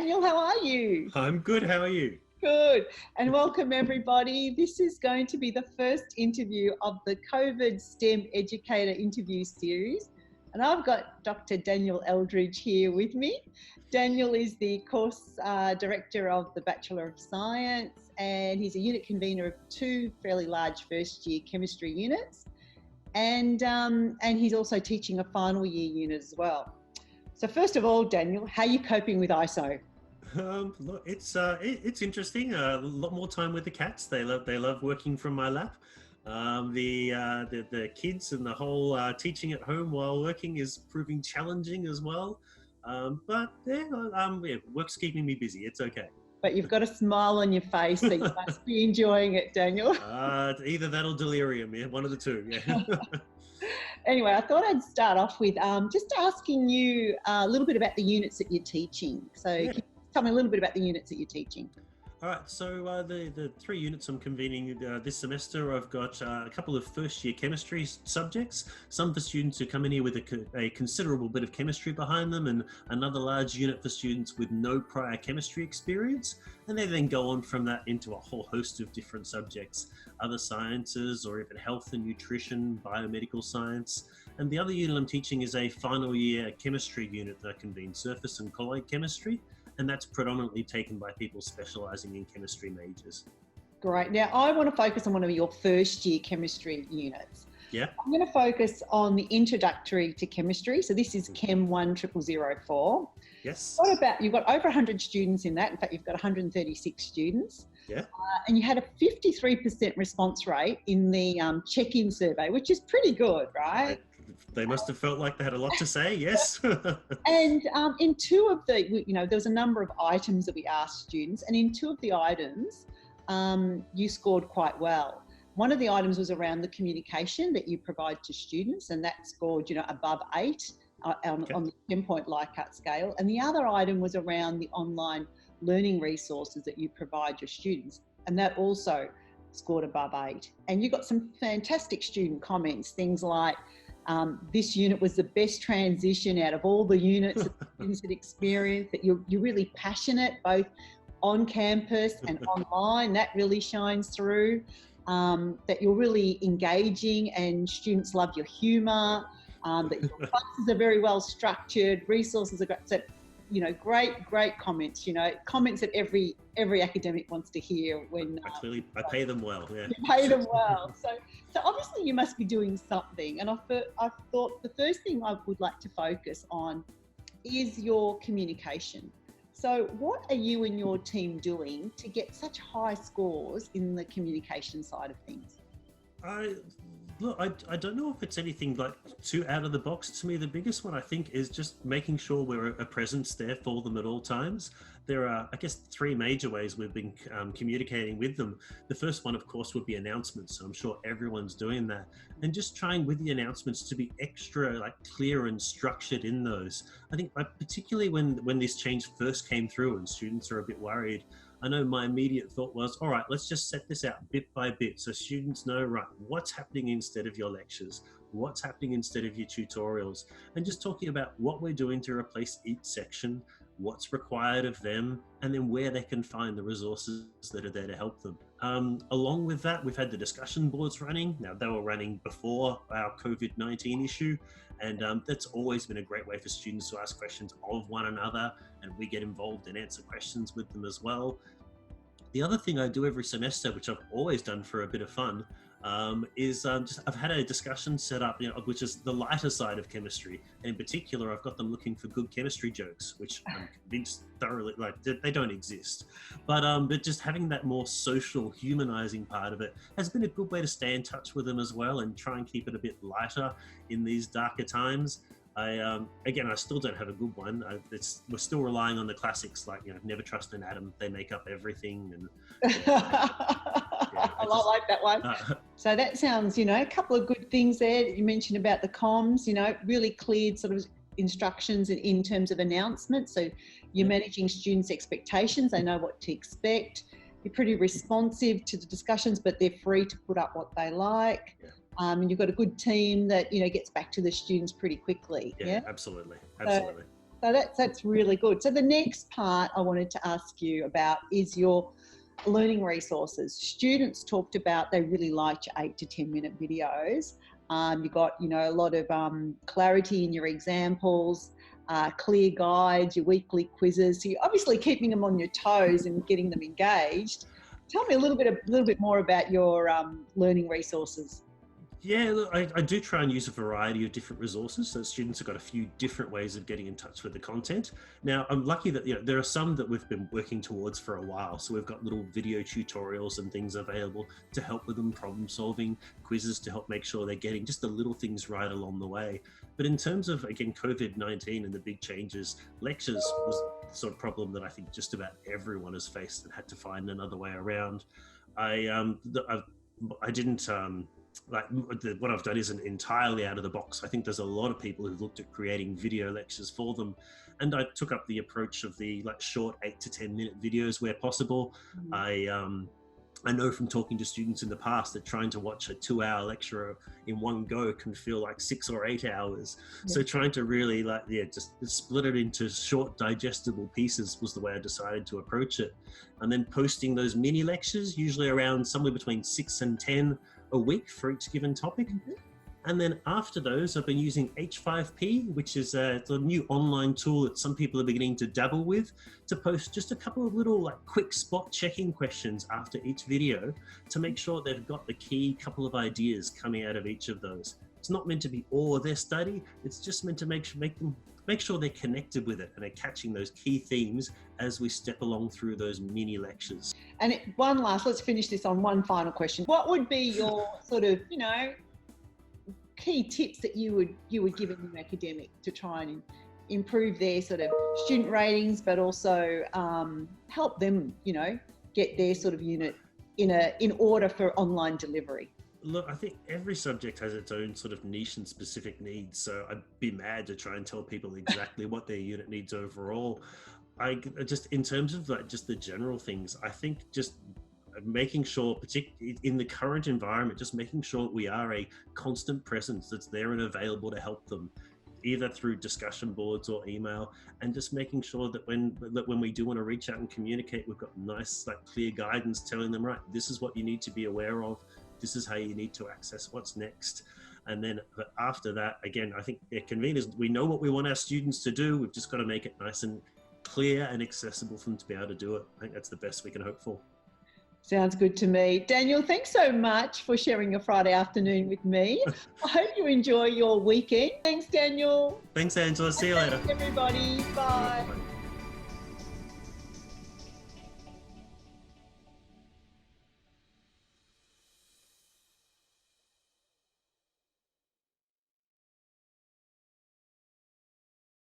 Daniel, how are you? I'm good. How are you? Good. And welcome everybody. This is going to be the first interview of the COVID STEM Educator interview series. And I've got Dr. Daniel Eldridge here with me. Daniel is the course director of the Bachelor of Science, and he's a unit convener of two fairly large first year chemistry units. And he's also teaching a final year unit as well. So first of all, Daniel, how are you coping with ISO? Look, it's interesting. A lot more time with the cats. They love working from my lap. The kids and the whole teaching at home while working is proving challenging as well. Work's keeping me busy. It's okay. But you've got a smile on your face, so you must be enjoying it, Daniel. Either that or delirium, yeah, one of the two. Yeah. Anyway, I thought I'd start off with just asking you a little bit about the units that you're teaching. So Yeah. can you tell me a little bit about the units that you're teaching? All right, so the three units I'm convening this semester, I've got a couple of first year chemistry subjects, some for students who come in here with a considerable bit of chemistry behind them, and another large unit for students with no prior chemistry experience, and they then go on from that into a whole host of different subjects, other sciences or even health and nutrition, biomedical science. And the other unit I'm teaching is a final year chemistry unit that I convene, surface and colloid chemistry. And that's predominantly taken by people specialising in chemistry majors. Great. Now, I want to focus on one of your first year chemistry units. Yeah. I'm going to focus on the introductory to chemistry. So this is Chem 10004. Yes. What about, you've got over 100 students in that. In fact, you've got 136 students. Yeah. And you had a 53% response rate in the check-in survey, which is pretty good, right? They must have felt like they had a lot to say, yes. And in two of the, there was a number of items that we asked students, and in two of the items, you scored quite well. One of the items was around the communication that you provide to students, and that scored, above 8 on the 10-point Likert scale. And the other item was around the online learning resources that you provide your students, and that also scored above 8. And you got some fantastic student comments, things like, this unit was the best transition out of all the units that students had experienced, that you're really passionate both on campus and online. That really shines through. That you're really engaging and students love your humour, that your classes are very well structured, resources are great. So, great comments, comments that every academic wants to hear when... I pay them well, yeah. You pay them well. So obviously you must be doing something. And I thought the first thing I would like to focus on is your communication. So what are you and your team doing to get such high scores in the communication side of things? I don't know if it's anything like too out of the box. To me, the biggest one I think is just making sure we're a presence there for them at all times. There are, I guess, three major ways we've been communicating with them. The first one, of course, would be announcements. So I'm sure everyone's doing that. And just trying with the announcements to be extra clear and structured in those. I think particularly when this change first came through and students are a bit worried, I know my immediate thought was, all right, let's just set this out bit by bit so students know, right, what's happening instead of your lectures, what's happening instead of your tutorials, and just talking about what we're doing to replace each section, what's required of them, and then where they can find the resources that are there to help them. Along with that, we've had the discussion boards running. Now, they were running before our COVID-19 issue, and that's always been a great way for students to ask questions of one another, and we get involved and answer questions with them as well. The other thing I do every semester, which I've always done for a bit of fun, is I've had a discussion set up, which is the lighter side of chemistry. And in particular, I've got them looking for good chemistry jokes, which I'm convinced thoroughly, they don't exist. But just having that more social, humanizing part of it has been a good way to stay in touch with them as well and try and keep it a bit lighter in these darker times. I still don't have a good one. We're still relying on the classics, never trust an atom, they make up everything. And I like that one. So that sounds, a couple of good things there that you mentioned about the comms, really cleared sort of instructions in terms of announcements. So you're managing students' expectations, they know what to expect. You're pretty responsive to the discussions, but they're free to put up what they like. Yeah. And you've got a good team that, gets back to the students pretty quickly. Yeah, Yeah, absolutely. So that's really good. So the next part I wanted to ask you about is your learning resources. Students talked about they really liked your 8 to 10 minute videos. You got, a lot of clarity in your examples, clear guides, your weekly quizzes. So you're obviously keeping them on your toes and getting them engaged. Tell me a little bit more about your learning resources. Yeah, look, I do try and use a variety of different resources, so students have got a few different ways of getting in touch with the content. Now, I'm lucky that there are some that we've been working towards for a while, so we've got little video tutorials and things available to help with them, problem solving, quizzes to help make sure they're getting just the little things right along the way. But in terms of, again, COVID-19 and the big changes, lectures was the sort of problem that I think just about everyone has faced and had to find another way around. I didn't... what I've done isn't entirely out of the box. I think there's a lot of people who've looked at creating video lectures for them, and I took up the approach of the short 8 to 10 minute videos where possible. I know from talking to students in the past that trying to watch a 2-hour lecture in one go can feel like 6 or 8 hours. Yeah. So trying to really just split it into short digestible pieces was the way I decided to approach it. And then posting those mini lectures, usually around somewhere between 6 and 10 a week for each given topic. Mm-hmm. And then after those, I've been using H5P, which is a new online tool that some people are beginning to dabble with, to post just a couple of little quick spot checking questions after each video to make sure they've got the key couple of ideas coming out of each of those. It's not meant to be all of their study. It's just meant to make sure they're connected with it and are catching those key themes as we step along through those mini lectures. And let's finish this on one final question. What would be your sort of, key tips that you would give a new academic to try and improve their sort of student ratings, but also help them, get their sort of unit in order for online delivery? Look, I think every subject has its own sort of niche and specific needs. So I'd be mad to try and tell people exactly what their unit needs overall. I just, in terms of just the general things, I think just making sure, particularly in the current environment, just making sure we are a constant presence that's there and available to help them, either through discussion boards or email, and just making sure that when we do want to reach out and communicate, we've got nice, clear guidance telling them, right, this is what you need to be aware of. This is how you need to access what's next. And then after that, again, I think conveners, we know what we want our students to do. We've just got to make it nice and clear and accessible for them to be able to do it. I think that's the best we can hope for. Sounds good to me. Daniel, thanks so much for sharing your Friday afternoon with me. I hope you enjoy your weekend. Thanks, Daniel. Thanks, Angela. See you later. Thanks, everybody. Bye. Bye.